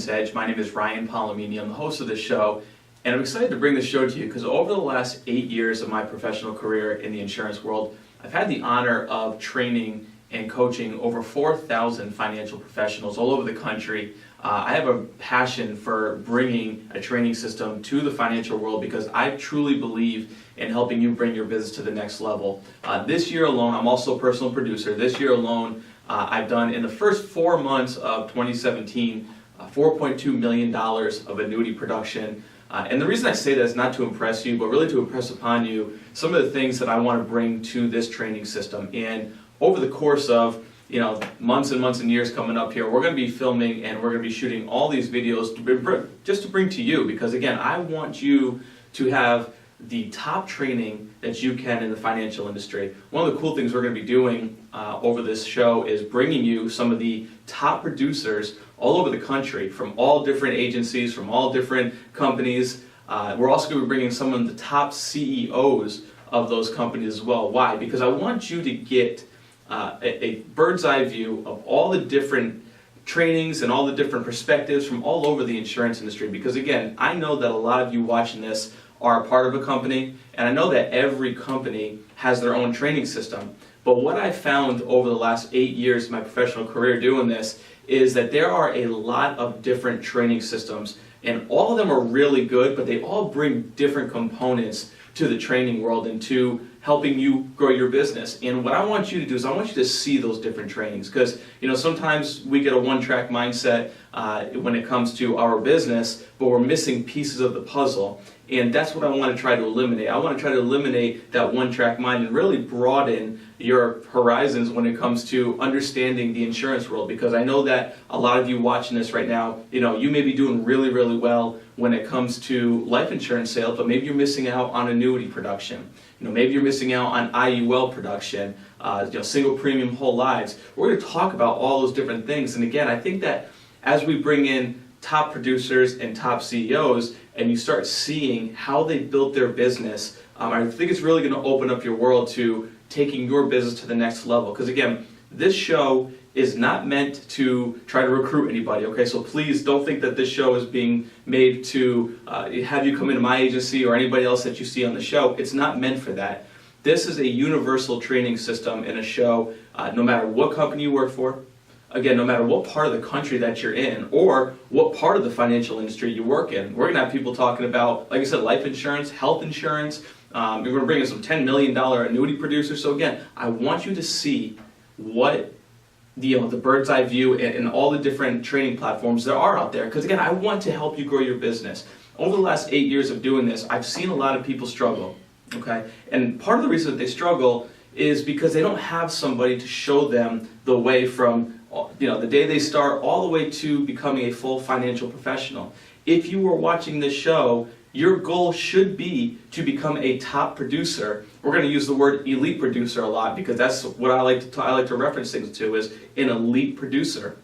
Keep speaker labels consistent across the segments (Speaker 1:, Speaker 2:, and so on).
Speaker 1: Insurance Edge. My name is Ryan Polimeni. I'm the host of this show, and I'm excited to bring this show to you because over the last 8 years of my professional career in the insurance world, I've had the honor of training and coaching over 4,000 financial professionals all over the country. I have a passion for bringing a training system to the financial world because I truly believe in helping you bring your business to the next level. This year alone, I'm also a personal producer. This year alone, I've done, in the first 4 months of 2017, $4.2 million of annuity production. And the reason I say that is not to impress you, but really to impress upon you some of the things that I want to bring to this training system. And over the course of months and months and years coming up here, we're going to be filming and we're going to be shooting all these videos just to bring to you, because again, I want you to have the top training that you can in the financial industry. One of the cool things we're going to be doing over this show is bringing you some of the top producers all over the country from all different agencies, from all different companies. We're also going to be bringing some of the top CEOs of those companies as well. Why? Because I want you to get a bird's eye view of all the different trainings and all the different perspectives from all over the insurance industry. Because again, I know that a lot of you watching this are a part of a company, and I know that every company has their own training system. But what I found over the last 8 years of my professional career doing this is that there are a lot of different training systems, and all of them are really good, but they all bring different components to the training world and to helping you grow your business. And what I want you to do is I want you to see those different trainings, because sometimes we get a one-track mindset when it comes to our business, but we're missing pieces of the puzzle. And that's what I want to try to eliminate. I want to try to eliminate that one-track mind and really broaden your horizons when it comes to understanding the insurance world, because I know that a lot of you watching this right now, you may be doing really, really well when it comes to life insurance sales, but maybe you're missing out on annuity production. Maybe you're missing out on IUL production, single premium whole lives. We're going to talk about all those different things. And again, I think that as we bring in top producers and top CEOs, and you start seeing how they built their business, I think it's really going to open up your world to taking your business to the next level. Because again, this show is not meant to try to recruit anybody, okay? So please don't think that this show is being made to have you come into my agency or anybody else that you see on the show. It's not meant for that. This is a universal training system in a show, no matter what company you work for, again, no matter what part of the country that you're in or what part of the financial industry you work in. We're going to have people talking about, like I said, life insurance, health insurance. We're going to bring in some $10 million annuity producers. So again, I want you to see what the bird's eye view and all the different training platforms there are out there. Because again, I want to help you grow your business. Over the last 8 years of doing this, I've seen a lot of people struggle. Okay, and part of the reason that they struggle is because they don't have somebody to show them the way from the day they start all the way to becoming a full financial professional. If you were watching this show, your goal should be to become a top producer. We're going to use the word elite producer a lot because that's what I like to reference things to, is an elite producer.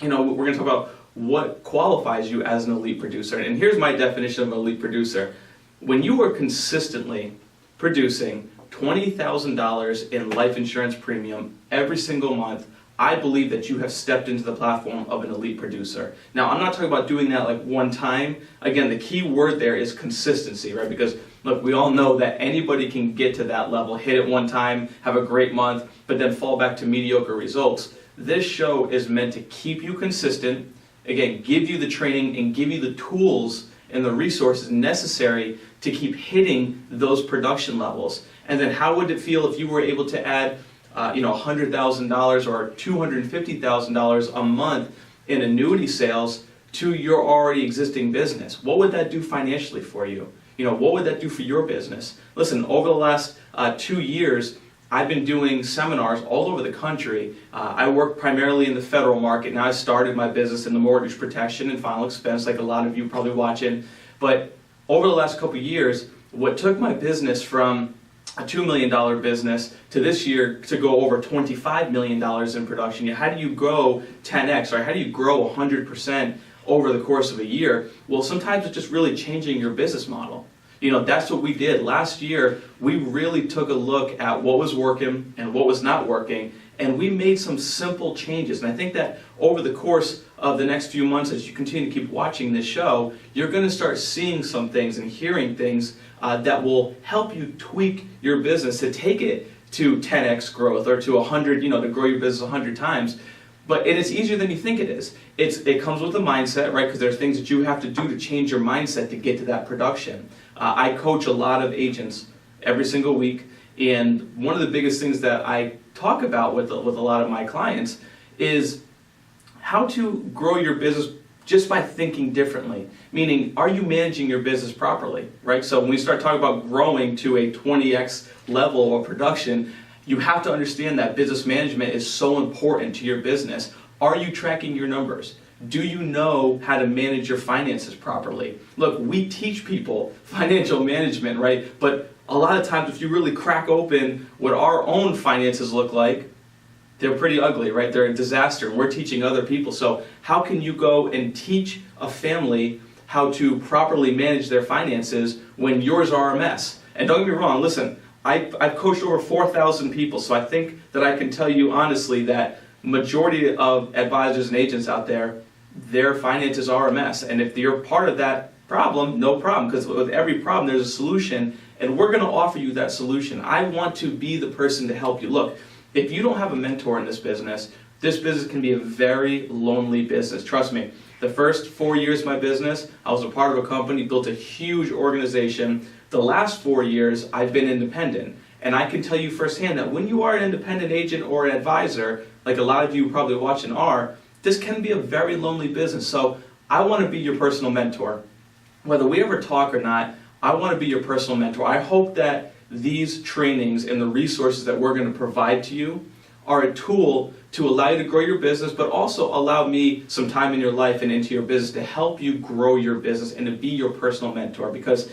Speaker 1: We're going to talk about what qualifies you as an elite producer. And here's my definition of an elite producer. When you are consistently producing $20,000 in life insurance premium every single month, I believe that you have stepped into the platform of an elite producer. Now, I'm not talking about doing that like one time. Again, the key word there is consistency, right? Because look, we all know that anybody can get to that level, hit it one time, have a great month, but then fall back to mediocre results. This show is meant to keep you consistent, again, give you the training and give you the tools and the resources necessary to keep hitting those production levels. And then how would it feel if you were able to add $100,000 or $250,000 a month in annuity sales to your already existing business? What would that do financially for you? What would that do for your business? Listen, over the last 2 years, I've been doing seminars all over the country. I work primarily in the federal market. Now I started my business in the mortgage protection and final expense, like a lot of you probably watching. But over the last couple of years, what took my business from a $2 million business to this year to go over $25 million in production. How do you grow 10x, or how do you grow 100% over the course of a year? Well, sometimes it's just really changing your business model. That's what we did. Last year, we really took a look at what was working and what was not working, and we made some simple changes. And I think that over the course of the next few months, as you continue to keep watching this show, you're going to start seeing some things and hearing things that will help you tweak your business to take it to 10x growth or to 100, to grow your business 100 times. But it's easier than you think it is. It comes with a mindset, right? Because there's things that you have to do to change your mindset to get to that production. I coach a lot of agents every single week, and one of the biggest things that I talk about with a lot of my clients is how to grow your business just by thinking differently. Meaning, are you managing your business properly, right? So when we start talking about growing to a 20x level of production, you have to understand that business management is so important to your business. Are you tracking your numbers? Do you know how to manage your finances properly? Look, we teach people financial management, right? But a lot of times, if you really crack open what our own finances look like, they're pretty ugly, right? They're a disaster. We're teaching other people. So how can you go and teach a family how to properly manage their finances when yours are a mess? And don't get me wrong, listen, I've coached over 4,000 people, so I think that I can tell you honestly that majority of advisors and agents out there, their finances are a mess. And if you're part of that problem, no problem, because with every problem there's a solution, and we're going to offer you that solution. I want to be the person to help you. Look, if you don't have a mentor in this business can be a very lonely business. Trust me, the first 4 years of my business, I was a part of a company, built a huge organization. The last 4 years, I've been independent. And I can tell you firsthand that when you are an independent agent or an advisor, like a lot of you probably watching are, this can be a very lonely business. So I want to be your personal mentor. Whether we ever talk or not, I want to be your personal mentor. I hope that these trainings and the resources that we're going to provide to you are a tool to allow you to grow your business, but also allow me some time in your life and into your business to help you grow your business and to be your personal mentor. Because,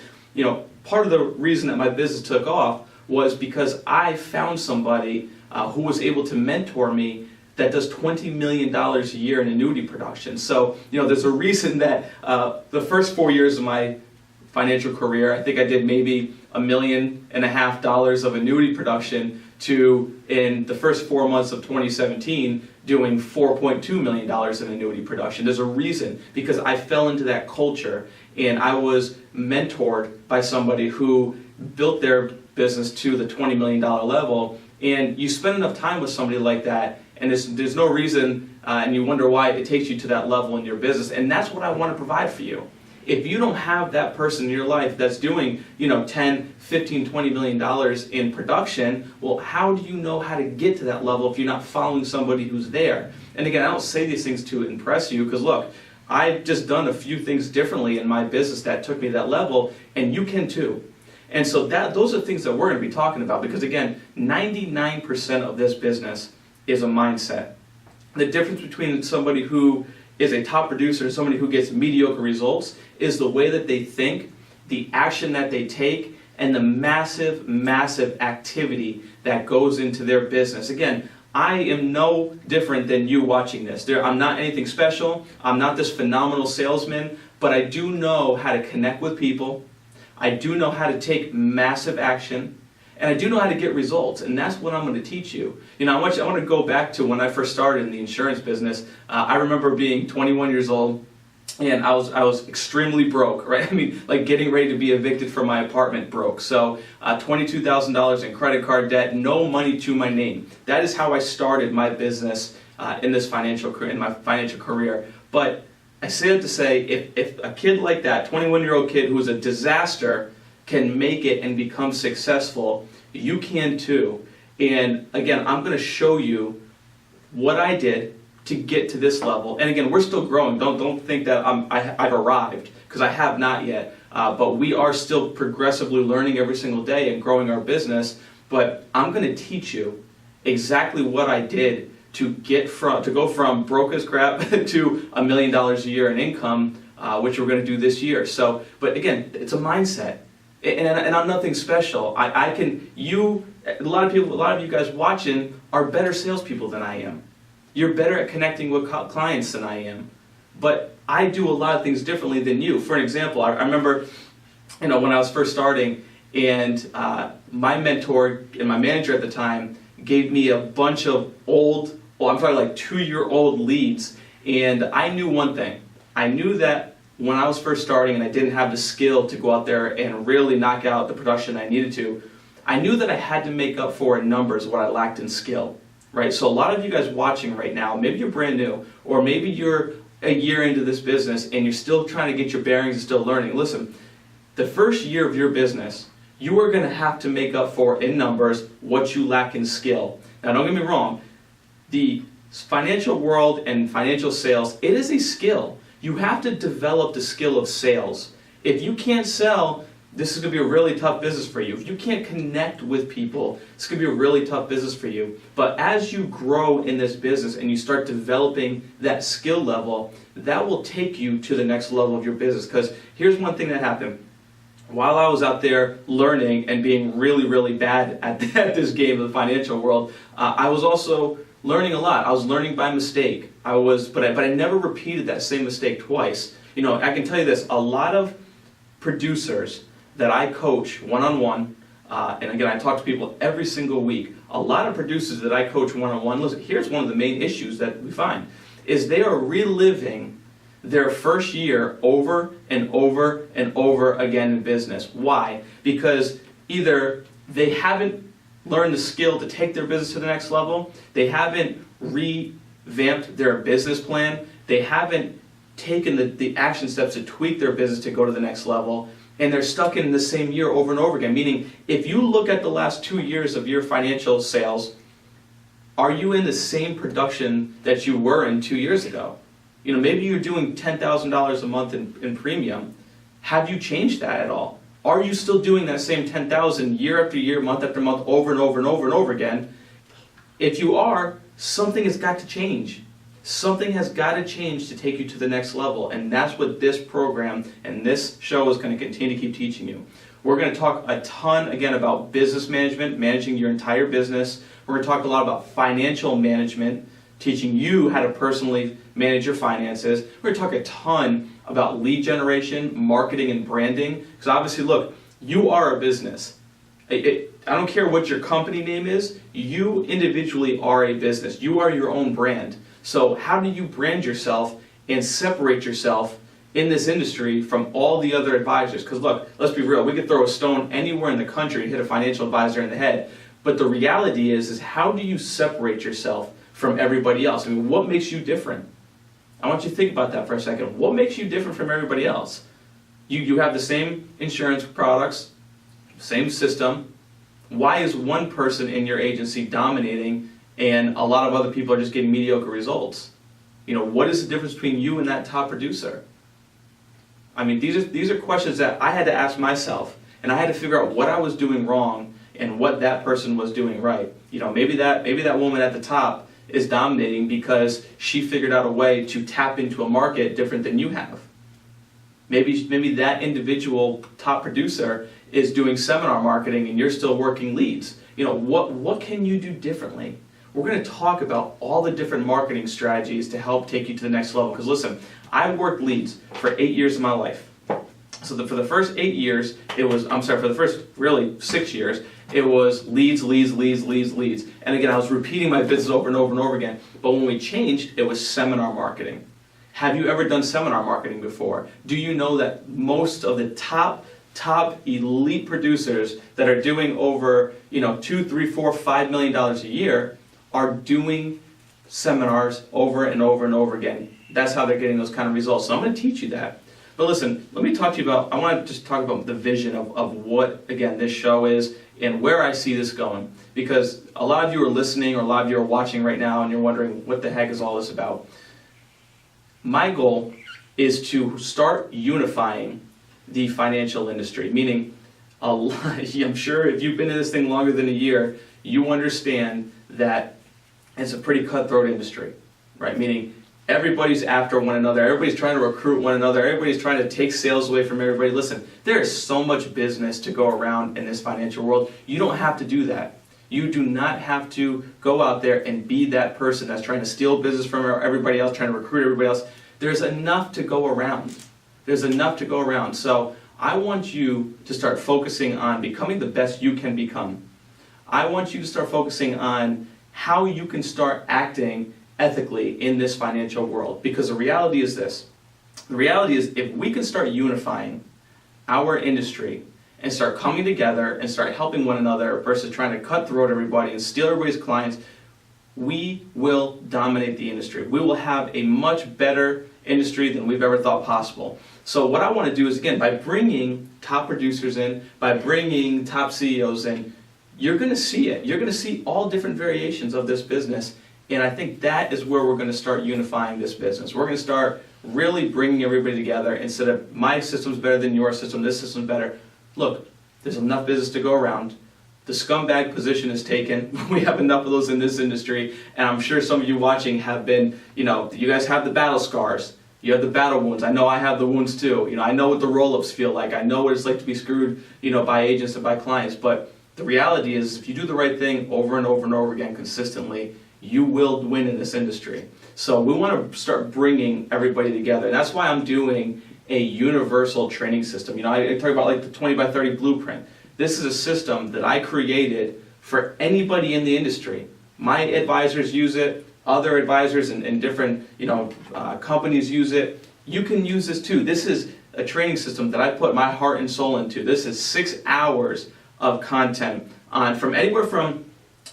Speaker 1: part of the reason that my business took off was because I found somebody who was able to mentor me that does $20 million a year in annuity production. So, there's a reason that the first 4 years of my financial career, I think I did maybe $1.5 million of annuity production to, in the first 4 months of 2017, doing $4.2 million in annuity production. There's a reason, because I fell into that culture and I was mentored by somebody who built their business to the $20 million level. And you spend enough time with somebody like that, and there's no reason, and you wonder why it takes you to that level in your business. And that's what I want to provide for you. If you don't have that person in your life that's doing, 10, 15, $20 million in production, well, how do you know how to get to that level if you're not following somebody who's there? And again, I don't say these things to impress you, because look, I've just done a few things differently in my business that took me to that level, and you can too. And so those are things that we're going to be talking about, because again, 99% of this business is a mindset. The difference between somebody who is a top producer and somebody who gets mediocre results is the way that they think, the action that they take, and the massive, massive activity that goes into their business. Again, I am no different than you watching this. I'm not anything special. I'm not this phenomenal salesman, but I do know how to connect with people. I do know how to take massive action, and I do know how to get results, and that's what I'm going to teach you. I want to go back to when I first started in the insurance business. I remember being 21 years old, and I was extremely broke, right? I mean, like getting ready to be evicted from my apartment broke. So $22,000 in credit card debt, no money to my name. That is how I started my business in my financial career. But I say that to say, if a kid like that, 21-year-old kid who is a disaster, can make it and become successful, you can too. And again, I'm going to show you what I did to get to this level. And again, we're still growing. Don't think that I've arrived, because I have not yet. But we are still progressively learning every single day and growing our business. But I'm going to teach you exactly what I did to go from broke as crap to $1 million a year in income, which we're going to do this year. So, but again, it's a mindset. And I'm nothing special. A lot of you guys watching are better salespeople than I am. You're better at connecting with clients than I am. But I do a lot of things differently than you. For an example, I remember, when I was first starting, and my mentor and my manager at the time gave me a bunch of like 2-year-old leads. And I knew one thing. I knew that when I was first starting and I didn't have the skill to go out there and really knock out the production I needed to, I knew that I had to make up for in numbers what I lacked in skill, right? So a lot of you guys watching right now, maybe you're brand new, or maybe you're a year into this business and you're still trying to get your bearings and still learning. Listen, the first year of your business, you are going to have to make up for in numbers what you lack in skill. Now don't get me wrong, the financial world and financial sales, it is a skill. You have to develop the skill of sales. If you can't sell, this is going to be a really tough business for you. If you can't connect with people, it's going to be a really tough business for you. But as you grow in this business and you start developing that skill level, that will take you to the next level of your business. Because here's one thing that happened. While I was out there learning and being really, really bad at this game of the financial world, I was also learning a lot. I was learning by mistake. But I never repeated that same mistake twice. You know, I can tell you this, a lot of producers that I coach one-on-one, and again, I talk to people every single week, a lot of producers that I coach one-on-one, listen, here's one of the main issues that we find, is they are reliving their first year over and over and over again in business. Why? Because either they haven't learned the skill to take their business to the next level, they haven't revamped their business plan, they haven't taken the action steps to tweak their business to go to the next level, and they're stuck in the same year over and over again. Meaning, if you look at the last 2 years of your financial sales, are you in the same production that you were in 2 years ago? You know, maybe you're doing $10,000 a month in premium. Have you changed that at all? Are you still doing that same $10,000 year after year, month after month, over and over and over and over again? If you are, something has got to change. Something has got to change to take you to the next level, and that's what this program and this show is going to continue to keep teaching you. We're going to talk a ton, again, about business management, managing your entire business. We're going to talk a lot about financial management, teaching you how to personally manage your finances. We're going to talk a ton about lead generation, marketing, and branding, because obviously, look, you are a business. I don't care what your company name is, you individually are a business. You are your own brand. So how do you brand yourself and separate yourself in this industry from all the other advisors? Because look, let's be real, we could throw a stone anywhere in the country and hit a financial advisor in the head. But the reality is how do you separate yourself from everybody else? I mean, what makes you different? I want you to think about that for a second. What makes you different from everybody else? You have the same insurance products, same system. Why is one person in your agency dominating and a lot of other people are just getting mediocre results? You know, what is the difference between you and that top producer? I mean, these are questions that I had to ask myself, and I had to figure out what I was doing wrong and what that person was doing right. You know, maybe that woman at the top is dominating because she figured out a way to tap into a market different than you have. Maybe that individual top producer is doing seminar marketing and you're still working leads. You know, what can you do differently? We're going to talk about all the different marketing strategies to help take you to the next level. Because listen, I worked leads for 8 years of my life. So for the first 8 years, for the first really 6 years, it was leads. And again, I was repeating my business over and over and over again. But when we changed, it was seminar marketing. Have you ever done seminar marketing before? Do you know that most of the top elite producers that are doing over, $2, $3, $4, $5 million a year are doing seminars over and over and over again? That's how they're getting those kind of results. So I'm going to teach you that. But listen, let me talk to you I want to just talk about the vision of what, again, this show is and where I see this going. Because a lot of you are listening or a lot of you are watching right now and you're wondering, what the heck is all this about? My goal is to start unifying the financial industry, meaning I'm sure if you've been in this thing longer than a year, you understand that it's a pretty cutthroat industry, right? Meaning everybody's after one another, everybody's trying to recruit one another, everybody's trying to take sales away from everybody. Listen, there is so much business to go around in this financial world. You don't have to do that. You do not have to go out there and be that person that's trying to steal business from everybody else, trying to recruit everybody else. There's enough to go around. There's enough to go around. So I want you to start focusing on becoming the best you can become. I want you to start focusing on how you can start acting ethically in this financial world. Because the reality is this. The reality is if we can start unifying our industry and start coming together and start helping one another versus trying to cut throat everybody and steal everybody's clients, we will dominate the industry. We will have a much better industry than we've ever thought possible. So what I want to do is, again, by bringing top producers in, by bringing top CEOs in, you're going to see it. You're going to see all different variations of this business. And I think that is where we're going to start unifying this business. We're going to start really bringing everybody together instead of my system's better than your system, this system's better. Look, there's enough business to go around. The scumbag position is taken. We have enough of those in this industry. And I'm sure some of you watching have been, you guys have the battle scars. You have the battle wounds. I know I have the wounds too. I know what the roll-ups feel like. I know what it's like to be screwed, by agents and by clients. But the reality is, if you do the right thing over and over and over again consistently, you will win in this industry. So we want to start bringing everybody together. And that's why I'm doing a universal training system. I talk about like the 20 by 30 blueprint. This is a system that I created for anybody in the industry. My advisors use it. Other advisors and different companies use it. You can use this too. This is a training system that I put my heart and soul into. This is 6 hours of content on from anywhere from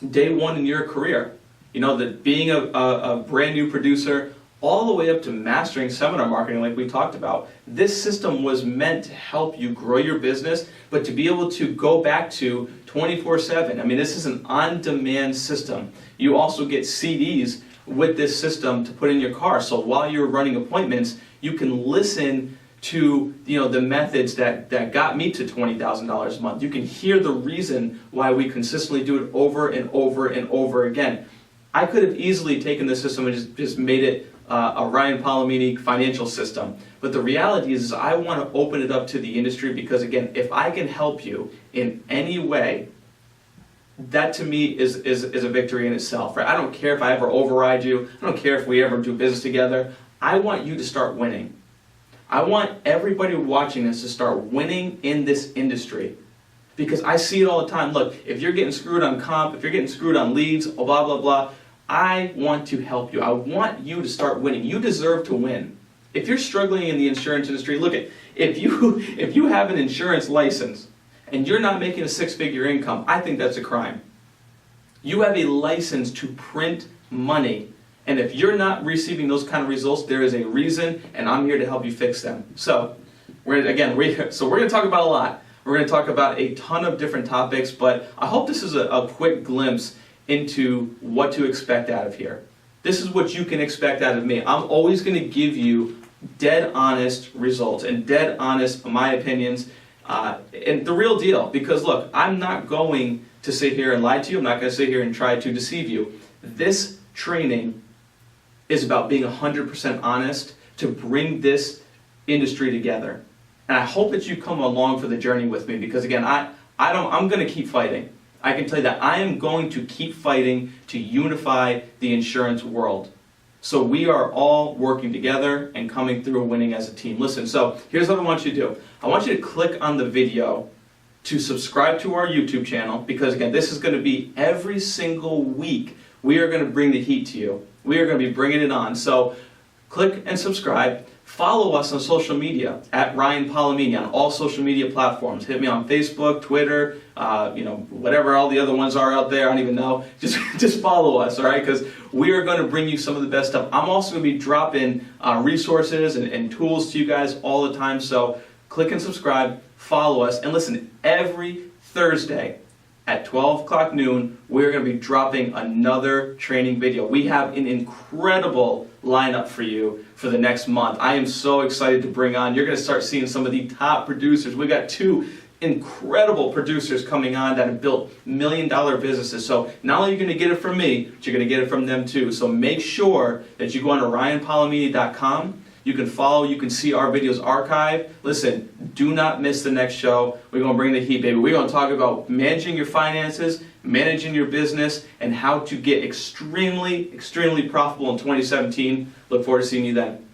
Speaker 1: day one in your career. Being a brand new producer all the way up to mastering seminar marketing like we talked about. This system was meant to help you grow your business, but to be able to go back to 24/7. This is an on-demand system. You also get CDs with this system to put in your car. So while you're running appointments, you can listen to the methods that got me to $20,000 a month. You can hear the reason why we consistently do it over and over and over again. I could have easily taken this system and just made it a Ryan Polimeni financial system. But the reality is I want to open it up to the industry because, again, if I can help you in any way, that to me is a victory in itself. Right? I don't care if I ever override you. I don't care if we ever do business together. I want you to start winning. I want everybody watching this to start winning in this industry. Because I see it all the time. Look, if you're getting screwed on comp, if you're getting screwed on leads, blah, blah, blah, I want to help you. I want you to start winning. You deserve to win. If you're struggling in the insurance industry, look at if you have an insurance license and you're not making a 6-figure income, I think that's a crime. You have a license to print money. And if you're not receiving those kind of results, there is a reason, and I'm here to help you fix them. So, we're going to talk about a lot. We're going to talk about a ton of different topics, but I hope this is a quick glimpse into what to expect out of here. This is what you can expect out of me. I'm always going to give you dead honest results and dead honest, my opinions, and the real deal. Because look, I'm not going to sit here and lie to you. I'm not going to sit here and try to deceive you. This training is about being 100% honest to bring this industry together. And I hope that you come along for the journey with me because, again, I'm going to keep fighting. I can tell you that I am going to keep fighting to unify the insurance world. So we are all working together and coming through winning as a team. Listen, so here's what I want you to do. I want you to click on the video to subscribe to our YouTube channel because, again, this is going to be every single week. We are going to bring the heat to you. We are going to be bringing it on. So click and subscribe. Follow us on social media at Ryan Polimeni on all social media platforms. Hit me on Facebook, Twitter, whatever all the other ones are out there. I don't even know. Just follow us, all right? Because we are going to bring you some of the best stuff. I'm also going to be dropping resources and tools to you guys all the time. So click and subscribe, follow us, and listen, every Thursday at 12 o'clock noon, we're going to be dropping another training video. We have an incredible lineup for you for the next month. I am so excited to bring on. You're going to start seeing some of the top producers. We got 2 incredible producers coming on that have built $1 million businesses. So not only are you going to get it from me, but you're going to get it from them too. So make sure that you go on to ryanpolimeni.com. You can follow, you can see our videos archived. Listen, do not miss the next show. We're going to bring the heat, baby. We're going to talk about managing your finances, managing your business, and how to get extremely, extremely profitable in 2017. Look forward to seeing you then.